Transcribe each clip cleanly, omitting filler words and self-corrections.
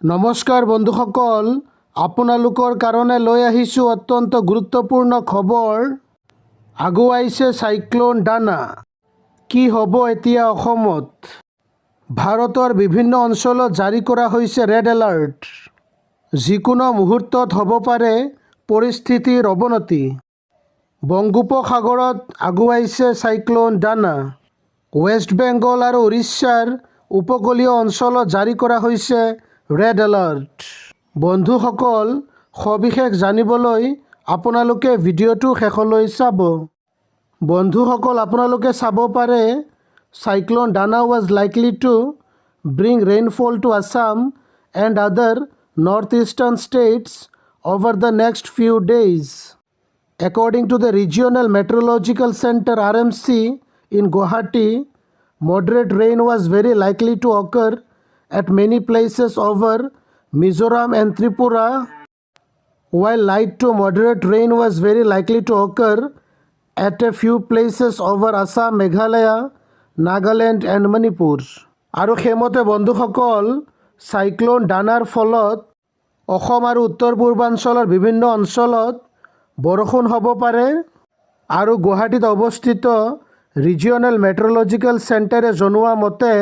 নমস্কাৰ বন্ধুসকল, আপোনালোকৰ কাৰণে লৈ আহিছোঁ অত্যন্ত গুৰুত্বপূৰ্ণ খবৰ। আগুৱাইছে চাইক্লোন ডানা। কি হ'ব এতিয়া অসমত? ভাৰতৰ বিভিন্ন অঞ্চলত জাৰি কৰা হৈছে ৰেড এলাৰ্ট। যিকোনো মুহূৰ্তত হ'ব পাৰে পৰিস্থিতিৰ অৱনতি। বংগোপসাগৰত আগুৱাইছে চাইক্লোন ডানা। ৱেষ্ট বেংগল আৰু উৰিষ্যাৰ উপকূলীয় অঞ্চলত জাৰি কৰা হৈছে ৰেড এলাৰ্ট। বন্ধুসকল, সবিশেষ জানিবলৈ আপোনালোকে ভিডিঅ'টো শেষলৈ চাব। বন্ধুসকল, আপোনালোকে চাব পাৰে Cyclone Dana was likely to bring rainfall to Assam and other northeastern states over the next few days. According to the Regional Meteorological Center RMC in Guwahati, moderate rain was very likely to occur at many places over Mizoram and Tripura, while light to moderate rain was very likely to occur at a few places over Assam, Meghalaya, Nagaland and Manipur. আৰু সেইমতে বন্ধুসকল, cyclone ডানাৰ ফলত অসম আৰু উত্তৰ পূৰ্বাঞ্চলৰ বিভিন্ন অঞ্চলত বৰষুণ হ'ব পাৰে। আৰু গুৱাহাটীত অৱস্থিত ৰিজিয়নেল মেট্ৰলজিকেল চেণ্টাৰে জনোৱা মতে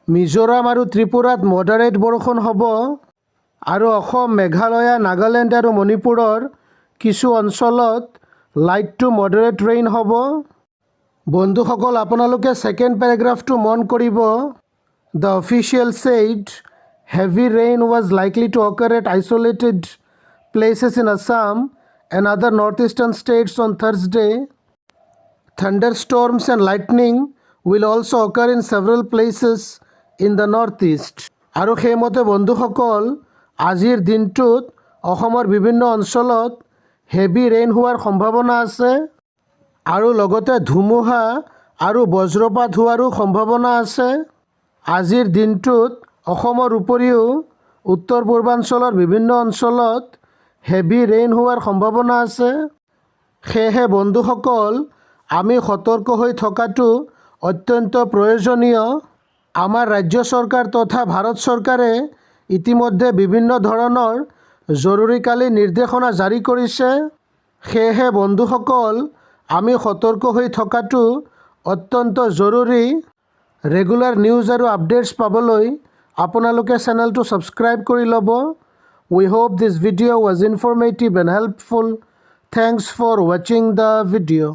মিজোৰাম আৰু ত্ৰিপুৰাত মডাৰেট বৰষুণ হ'ব আৰু অসম, মেঘালয়া, নাগালেণ্ড আৰু মণিপুৰৰ কিছু অঞ্চলত লাইট টু মডাৰেট ৰেইন হ'ব। বন্ধুসকল, আপোনালোকে ছেকেণ্ড পেৰাগ্ৰাফটো মন কৰিব। The official said heavy rain was likely to occur at isolated places in Assam and other north eastern states on Thursday. Thunderstorms and lightning will also' occur in several places in the north east. আৰু সেইমতে বন্ধুসকল, আজিৰ দিনটোত অসমৰ বিভিন্ন অঞ্চলত heavy rain হোৱাৰ সম্ভাৱনা আছে আৰু লগতে ধুমুহা আৰু বজ্ৰপাত হোৱাৰো সম্ভাৱনা আছে। আজিৰ দিনটোত অসমৰ উপৰিও উত্তৰ পূৰ্বাঞ্চলৰ বিভিন্ন অঞ্চলত হেভি ৰেইন হোৱাৰ সম্ভাৱনা আছে। সেয়েহে বন্ধুসকল, আমি সতৰ্ক হৈ থকাটো অত্যন্ত প্ৰয়োজনীয়। আমাৰ ৰাজ্য চৰকাৰ তথা ভাৰত চৰকাৰে ইতিমধ্যে বিভিন্ন ধৰণৰ জৰুৰীকালীন নিৰ্দেশনা জাৰি কৰিছে। সেয়েহে বন্ধুসকল, আমি সতৰ্ক হৈ থকাটো অত্যন্ত জৰুৰী। ৰেগুলাৰ নিউজ আৰু আপডেটছ পাবলৈ আপোনালোকে চেনেলটো ছাবস্ক্ৰাইব কৰি ল'ব। We hope this video' was informative and helpful. Thanks for ৱাচিং দ্য ভিডিঅ'।